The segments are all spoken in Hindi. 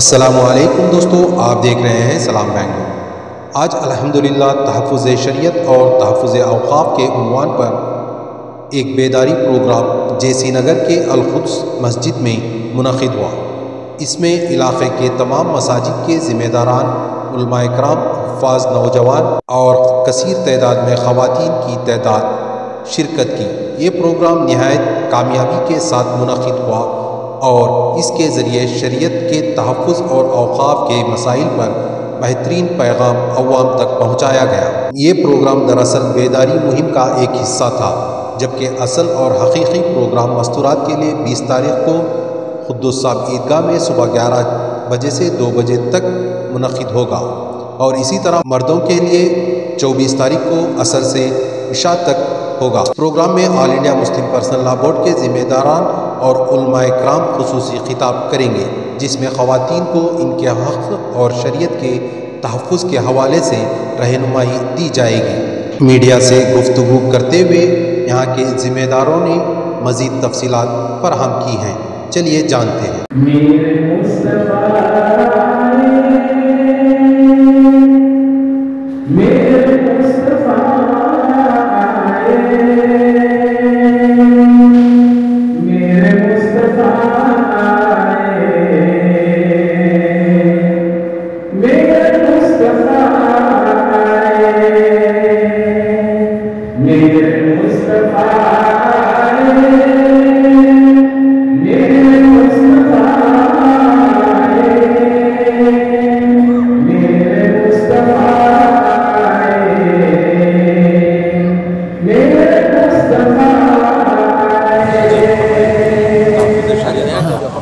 अस्सलामुअलैकुम दोस्तों, आप देख रहे हैं सलाम बैंगलोर। आज अल्हम्दुलिल्लाह तहफ़्फ़ुज़ शरीयत और तहफ़्फ़ुज़ औक़ाफ़ के उन्वान पर एक बेदारी प्रोग्राम जेसी नगर के अल-क़ुद्स मस्जिद में मुनक़िद हुआ। इसमें इलाक़े के तमाम मसाजिद के ज़िम्मेदारान, उलमा इकराम, हुफ़्फ़ाज़, नौजवान और कसीर तादाद में ख़वातीन की तादाद शिरकत की। ये प्रोग्राम निहायत कामयाबी के साथ मुनक़िद हुआ और इसके ज़रिए शरीयत के तहफ़्फ़ुज़ और औक़ाफ़ के मसाइल पर बेहतरीन पैगाम अवाम तक पहुँचाया गया। ये प्रोग्राम दरअसल बेदारी मुहिम का एक हिस्सा था, जबकि असल और हकीकी प्रोग्राम मस्तूरात के लिए 20 तारीख़ को क़ुद्दुस साहब ईदगाह में सुबह 11 बजे से 2 बजे तक मुनक़िद होगा और इसी तरह मर्दों के लिए 24 तारीख़ को असर से इशा तक होगा। प्रोग्राम में all India Muslim personal law board के ज़िम्मेदारान और उलमा इकराम ख़ुसूसी खिताब करेंगे, जिसमें ख़वातीन को इनके हक़ और शरीयत के तहफ़्फ़ुज़ के हवाले से रहनुमाई दी जाएगी। मीडिया से गुफ्तगू करते हुए यहाँ के ज़िम्मेदारों ने मज़ीद तफ़सीलात फराहम की हैं। चलिए जानते हैं।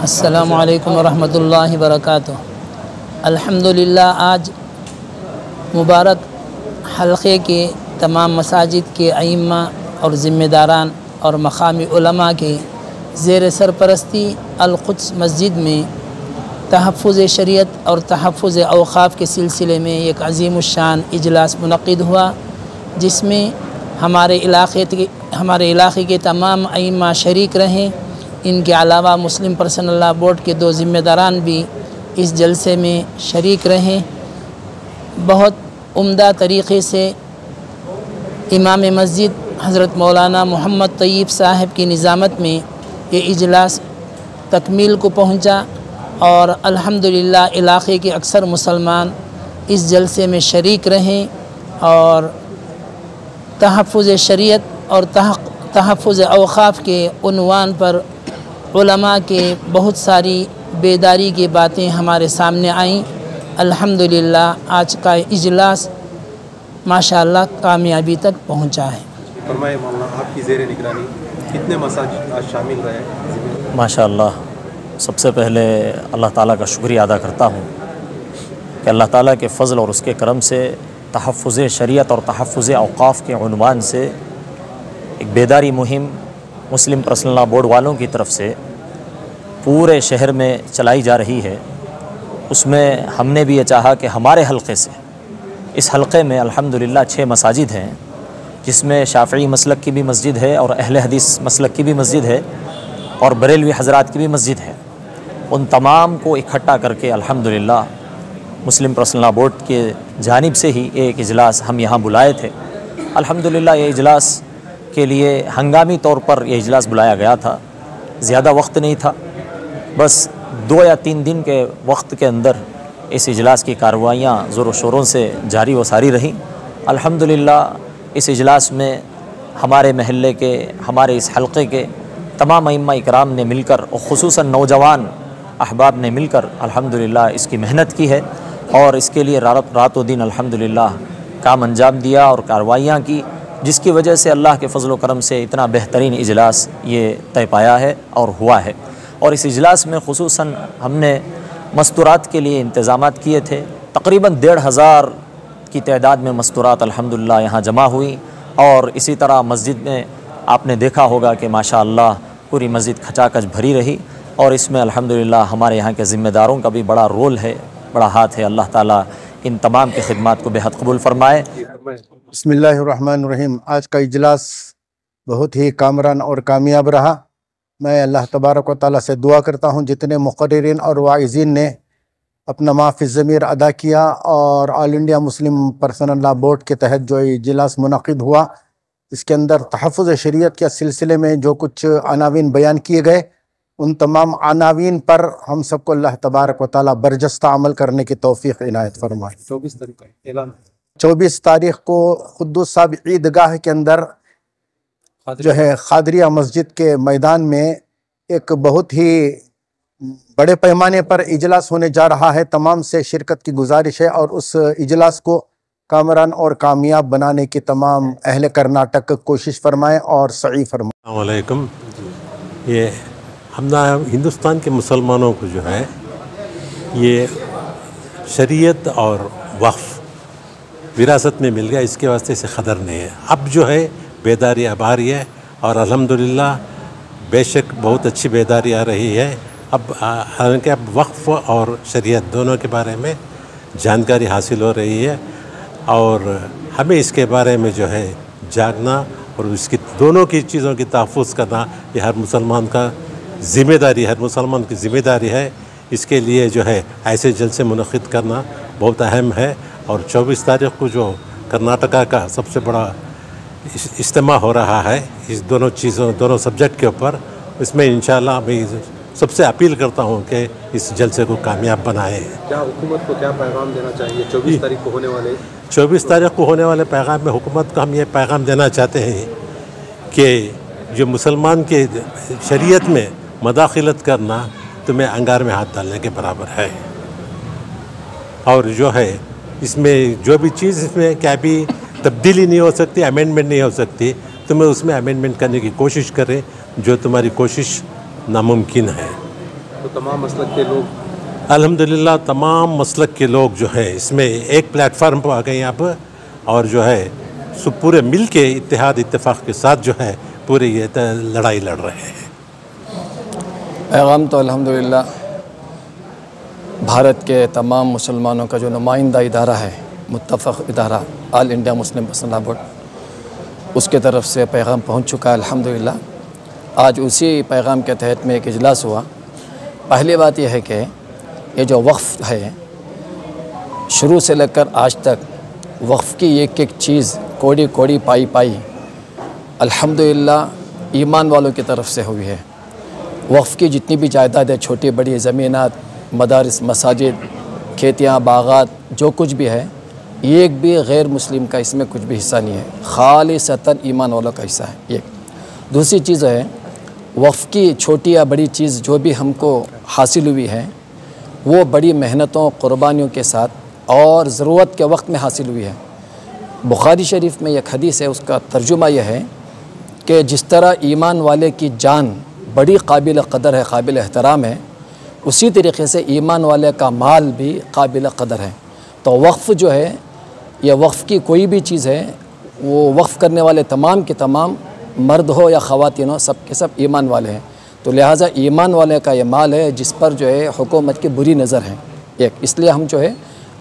अस्सलामु अलैकुम वरहमतुल्लाहि वबरकातुहू। अल्हम्दुलिल्लाह, आज मुबारक हल्क़े के तमाम मसाजिद के अइम्मा और ज़िम्मेदारान और मक़ामी उलमा के ज़ेर सरपरस्ती अल-क़ुद्स मस्जिद में तहफ़्फ़ुज़ शरीयत और तहफ़्फ़ुज़ औक़ाफ़ के सिलसिले में एक अज़ीमुश्शान इजलास मुनक़िद हुआ, जिसमें हमारे इलाक़े के तमाम अइम्मा शरीक रहें। इनके अलावा मुस्लिम पर्सनल लॉ बोर्ड के 2 ज़िम्मेदारान भी इस जलसे में शरीक रहें। बहुत उम्दा तरीक़े से इमाम मस्जिद हज़रत मौलाना मोहम्मद तैयब साहब की निज़ामत में ये इजलास तकमील को पहुँचा और अल्हम्दुलिल्लाह इलाक़े के अक्सर मुसलमान इस जलसे में शरीक रहें और तहफ़्फ़ुज़ शरीयत और तहफ़्फ़ुज़ औक़ाफ़ के उन्वान पर उलमा के बहुत सारी बेदारी की बातें हमारे सामने आईं। अल्हम्दुलिल्लाह आज का इजलास माशाअल्लाह कामयाबी तक पहुंचा है। फरमाए मौलाना, आपकी ज़ेर निगरानी कितने मसाजिद आज शामिल रहे? माशाअल्लाह, सबसे पहले अल्लाह ताला का शुक्रिया अदा करता हूँ कि अल्लाह ताला के फ़ज़ल और उसके करम से तहफ़्फ़ुज़ शरीयत और तहफ़्फ़ुज़ औक़ाफ़ के उन्वान से एक बेदारी मुहिम मुस्लिम पर्सनल लॉ बोर्ड वालों की तरफ से पूरे शहर में चलाई जा रही है। उसमें हमने भी ये चाहा कि हमारे हलक़े से, इस हलक़े में अल्हम्दुलिल्लाह 6 मसाजिद हैं, जिसमें शाफ़िई मसलक की भी मस्जिद है और अहले हदीस मसलक की भी मस्जिद है और बरेलवी हज़रात की भी मस्जिद है। उन तमाम को इकट्ठा करके अल्हम्दुलिल्लाह मुस्लिम पर्सनल लॉ बोर्ड के जानिब से ही एक इजलास हम यहाँ बुलाए थे। अल्हम्दुलिल्लाह ये इजलास के लिए हंगामी तौर पर यह इजलास बुलाया गया था। ज़्यादा वक्त नहीं था, बस 2 या 3 दिन के वक्त के अंदर इस इजलास की कार्रवाइयाँ ज़ोरों शोरों से जारी व सारी रहीं। अल्हम्दुलिल्लाह इस इजलास में हमारे महल्ले के, हमारे इस हलक़े के तमाम अइम्मा इकराम ने मिलकर और ख़ुसूसन नौजवान अहबाब ने मिलकर अल्हम्दुलिल्लाह इसकी मेहनत की है और इसके लिए रातों दिन अल्हम्दुलिल्लाह काम अंजाम दिया और कार्रवाइयाँ की, जिसकी वजह से अल्लाह के फ़ज़ल व करम से इतना बेहतरीन इजलास ये तय पाया है और हुआ है। और इस इजलास में ख़ुसूसन हमने मस्तूरात के लिए इंतज़ामात किए थे। तकरीबन 1,500 की तादाद में मस्तूरात अल्हम्दुलिल्लाह यहाँ जमा हुई और इसी तरह मस्जिद में आपने देखा होगा कि माशाअल्लाह पूरी मस्जिद खचाखच भरी रही और इसमें अल्हम्दुलिल्लाह हमारे यहाँ के ज़िम्मेदारों का भी बड़ा रोल है, बड़ा हाथ है। अल्लाह ताला इन तमाम की खिदमत को बेहद कबूल फरमाए। बिस्मिल्लाहिर्रहमानिर्रहीम। आज का इजलास बहुत ही कामरान और कामयाब रहा। मैं अल्लाह तबारक व तआला से दुआ करता हूँ जितने मुक़र्रिरीन और वाइज़ीन ने अपना माफ़ी ज़मीर अदा किया और all India Muslim personal law board के तहत जो इजलास मुनक़िद हुआ, इसके अंदर तहफ़्फ़ुज़ शरीयत के सिलसिले में जो कुछ अनावीन बयान किए गए, उन तमाम अनावीन पर हम सबको अल्लाह तबारक व तआला बरजस्ता अमल करने की तौफ़ीक़ इनायत फरमाए। 24 तारीख़ को क़ुद्दूस साहब ईदगाह के अंदर जो है खादरिया मस्जिद के मैदान में एक बहुत ही बड़े पैमाने पर इजलास होने जा रहा है। तमाम से शिरकत की गुजारिश है और उस इजलास को कामरान और कामयाब बनाने की तमाम अहल कर्नाटक कोशिश फरमाएँ और सही फरमाएँ। अस्सलाम वालेकुम। ये हमना हिंदुस्तान के मुसलमानों को जो है ये शरीयत और वक्फ विरासत में मिल गया, इसके वास्ते से ख़दर नहीं है। अब जो है बेदारी अब आ रही है और अल्हम्दुलिल्लाह बेशक बहुत अच्छी बेदारी आ रही है। अब हालांकि अब वक्फ और शरीयत दोनों के बारे में जानकारी हासिल हो रही है और हमें इसके बारे में जो है जागना और इसकी दोनों की चीज़ों की तहफ़्फ़ुज़ करना ये हर मुसलमान का ज़िम्मेदारी, हर मुसलमान की ज़िम्मेदारी है। इसके लिए जो है ऐसे जलसे मुनक़िद करना बहुत अहम है और 24 तारीख़ को जो कर्नाटका का सबसे बड़ा इज्तिमा हो रहा है इस दोनों सब्जेक्ट के ऊपर, इसमें इंशाअल्लाह मैं सबसे अपील करता हूँ कि इस जलसे को कामयाब बनाएं। क्या हुकूमत को क्या पैगाम देना चाहिए 24 तारीख को होने वाले पैगाम में हुकूमत को हम ये पैगाम देना चाहते हैं कि जो मुसलमान के शरीयत में मदाखिलत करना तुम्हें अंगार में हाथ डालने के बराबर है और जो है इसमें जो भी चीज़ इसमें क्या भी तब्दीली नहीं हो सकती, अमेंडमेंट नहीं हो सकती, तुम्हें उसमें अमेंडमेंट करने की कोशिश करें जो तुम्हारी कोशिश नामुमकिन है। तो तमाम मसलक के लोग अल्हम्दुलिल्लाह तमाम मसलक के लोग जो है इसमें एक प्लेटफार्म पर आ गए यहाँ पर और जो है सब पूरे मिल के इत्तेहाद इत्तेफाक के साथ जो है पूरे ये लड़ाई लड़ रहे हैं। पैगाम तो अल्हम्दुलिल्लाह भारत के तमाम मुसलमानों का जो नुमाइंदा इदारा है, मुत्तफ़क़ इदारा all India Muslim personal law board, उसके तरफ से पैगाम पहुँच चुका है अल्हम्दुलिल्लाह। आज उसी पैगाम के तहत में एक इजलास हुआ। पहली बात यह है कि ये जो वक्फ़ है शुरू से लेकर आज तक वक्फ़ की एक एक चीज़ कोड़ी कोड़ी पाई पाई अल्हम्दुलिल्लाह ईमान वालों की तरफ से हुई है। वक्फ़ की जितनी भी जायदाद है, छोटी बड़ी ज़मीनात, मदारिस, मसाजिद, खेतियाँ, बागात, जो कुछ भी है, एक भी गैर मुस्लिम का इसमें कुछ भी हिस्सा नहीं है, खालिसतन ईमान वालों का हिस्सा है। एक दूसरी चीज़ है वक्फ़ की छोटी या बड़ी चीज़ जो भी हमको हासिल हुई है वो बड़ी मेहनतों क़ुरबानियों के साथ और ज़रूरत के वक्त में हासिल हुई है। बुखारी शरीफ में एक हदीस है, उसका तर्जुमा यह है कि जिस तरह ईमान वाले की जान बड़ी काबिल क़दर है, काबिल एहतराम है, उसी तरीक़े से ईमान वाले का माल भी काबिल क़दर है। तो वक्फ़ जो है, यह वक्फ़ की कोई भी चीज़ है, वो वक्फ़ करने वाले तमाम के तमाम मर्द हो या ख़वातीन हो, सब के सब ईमान वाले हैं। तो लिहाजा ईमान वाले का ये माल है जिस पर जो है हुकूमत की बुरी नज़र है। एक इसलिए हम जो है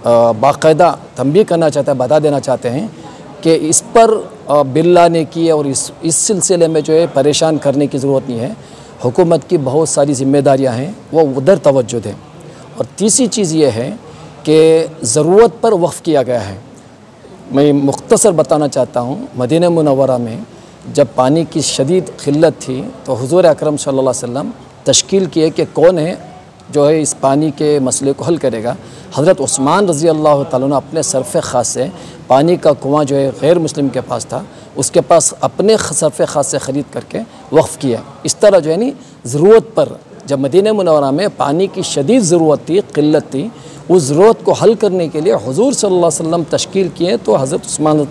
बाकायदा तंबीह करना चाहते हैं, बता देना चाहते हैं कि इस पर बिल लाने की और इस सिलसिले में जो है परेशान करने की ज़रूरत नहीं है। हुकूमत की बहुत सारी ज़िम्मेदारियाँ हैं, वो उधर तवज्जो दें। और तीसरी चीज़ ये है कि ज़रूरत पर वक्फ़ किया गया है। मैं मुख्तसर बताना चाहता हूँ, मदीना मुनव्वरा में जब पानी की शदीद क़िल्लत थी तो हुज़ूर अकरम सल्लल्लाहु अलैहि वसल्लम तश्कील किए कि कौन है जो है इस पानी के मसले को हल करेगा। हज़रत उस्मान रज़ी अल्लाह तआला अन्हु अपने सरफ़ ख़ास से पानी का कुआँ जो है गैर मुस्लिम के पास था, उसके पास अपने सरफ़ ख़ास से ख़रीद करके वक्फ़ किया। इस तरह जो है नी ज़रूरत पर, जब मदीना मुनव्वरा में पानी की शदीद ज़रूरत थी, क़िल्लत थी, उस ज़रूरत को हल करने के लिए हुज़ूर सल्लल्लाहु अलैहि वसल्लम तश्कील किए तो हज़रत उस्मान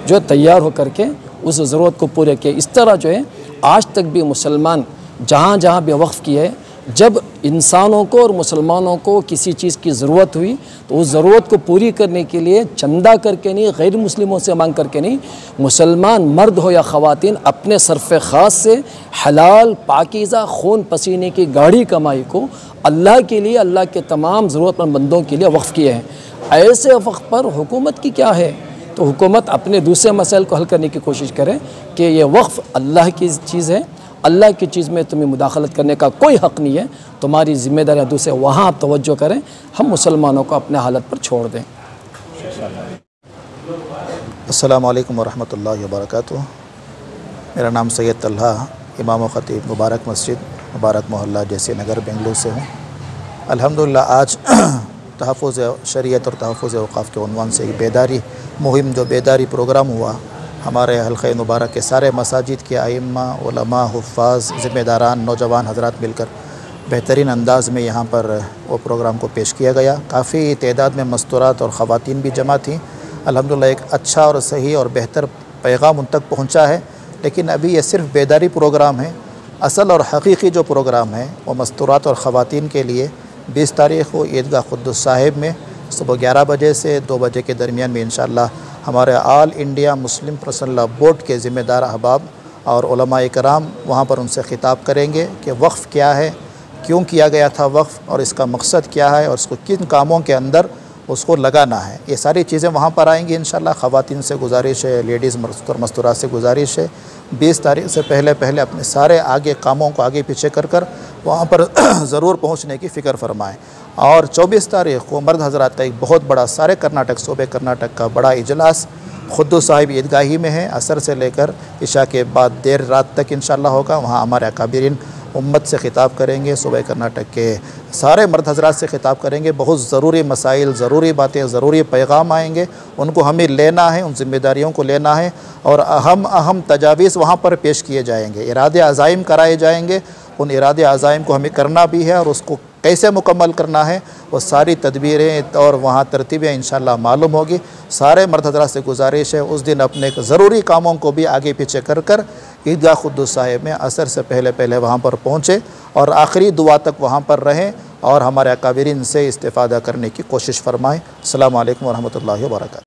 जो है तैयार हो करके उस ज़रूरत को पूरे किए। इस तरह जो है आज तक भी मुसलमान जहाँ जहाँ भी वक्फ़ किए, जब इंसानों को और मुसलमानों को किसी चीज़ की ज़रूरत हुई तो उस ज़रूरत को पूरी करने के लिए चंदा करके नहीं, गैर मुस्लिमों से मांग करके नहीं, मुसलमान मर्द हो या ख़वातीन अपने सरफ़ ख़ास से हलाल पाकीज़ा खून पसीने की गाढ़ी कमाई को अल्लाह के लिए, अल्लाह के तमाम ज़रूरतमंद बंदों के लिए वक्फ़ किए हैं। ऐसे वक्त पर हुकूमत की क्या है, तो हुकूमत अपने दूसरे मसाइल को हल करने की कोशिश करे कि ये वक्फ़ अल्लाह की चीज़ है अल्लाह की चीज़ में तुम्हें मुदाखलत करने का कोई हक़ नहीं है। तुम्हारी ज़िम्मेदारी दूसरे वहाँ आप तवज्जो करें, हम मुसलमानों को अपने हालत पर छोड़ दें। अस्सलामु अलैकुम वरहमतुल्लाहि वबरकातुहू। मेरा नाम सैयद तल्हा इमाम व ख़तीब मुबारक मस्जिद मुबारक मोहल्ला जैसे नगर बेंगलुरु से हूँ। अल्हम्दुलिल्लाह आज तहफ़्फ़ुज़ शरीयत और तहफ़्फ़ुज़ औक़ाफ़ के उन्वान से एक बेदारी मुहिम, जो बेदारी प्रोग्राम हुआ, हमारे हल्क़े मुबारक के सारे मसाजिद के आइम्मा, उलमा, हुफ़्फ़ाज़, ज़िम्मेदारान, नौजवान हज़रात मिलकर बेहतरीन अंदाज़ में यहाँ पर वो प्रोग्राम को पेश किया गया। काफ़ी तादाद में मस्तूरात और ख़वातीन भी जमा थीं। अल्हम्दुलिल्लाह एक अच्छा और सही और बेहतर पैगाम उन तक पहुँचा है। लेकिन अभी ये सिर्फ़ बेदारी प्रोग्राम है। असल और हकीकी जो प्रोग्राम है वो मस्तूरात और ख़वातीन के लिए 20 तारीख़ को ईदगाह क़ुद्दुस साहिब में सुबह 11 बजे से 2 बजे के दरमियान में इंशाअल्लाह हमारे all India Muslim personal law board के ज़िम्मेदार अहबाब और उलमा इकराम वहाँ पर उनसे ख़िताब करेंगे कि वक्फ़ क्या है, क्यों किया गया था वक्फ़ और इसका मकसद क्या है और उसको किन कामों के अंदर उसको लगाना है। ये सारी चीज़ें वहाँ पर आएंगी इंशाअल्लाह। ख़वातीन से गुजारिश है, लेडीज़ मस्तूरात से गुजारिश है, 20 तारीख़ से पहले अपने सारे आगे कामों को आगे पीछे कर वहाँ पर ज़रूर पहुँचने की फ़िक्र फरमाएँ। और 24 तारीख़ को मर्द हज़रात का एक बहुत बड़ा सारे कर्नाटक सूबे कर्नाटक का बड़ा इजलास क़ुद्दुस साहिब ईदगाही में है। असर से लेकर इशा के बाद देर रात तक इंशाअल्लाह होगा। वहाँ हमारे अकाबिरीन उम्मत से ख़िताब करेंगे, सूबे कर्नाटक के सारे मर्द हज़रात से ख़िताब करेंगे। बहुत ज़रूरी मसाइल, ज़रूरी बातें, ज़रूरी पैगाम आएंगे, उनको हमें लेना है, उन ज़िम्मेदारियों को लेना है और अहम तजावीज़ वहाँ पर पेश किए जाएंगे, इरादे अज़ाइम कराए जाएंगे। उन इरादे अज़ाइम को हमें करना भी है और उसको कैसे मुकम्मल करना है वो सारी तदबीरें और वहाँ तरतीबें इंशाअल्लाह मालूम होगी। सारे मर्द हज़रात से गुजारिश है उस दिन अपने ज़रूरी कामों को भी आगे पीछे कर ईदगाह क़ुद्दुस साहिब में असर से पहले वहाँ पर पहुँचे और आखिरी दुआ तक वहाँ पर रहें और हमारे अकाबिरीन से इस्तिफ़ादा करने की कोशिश फरमाएँ। अस्सलामु अलैकुम वरहमतुल्लाहि वबरकातुहू।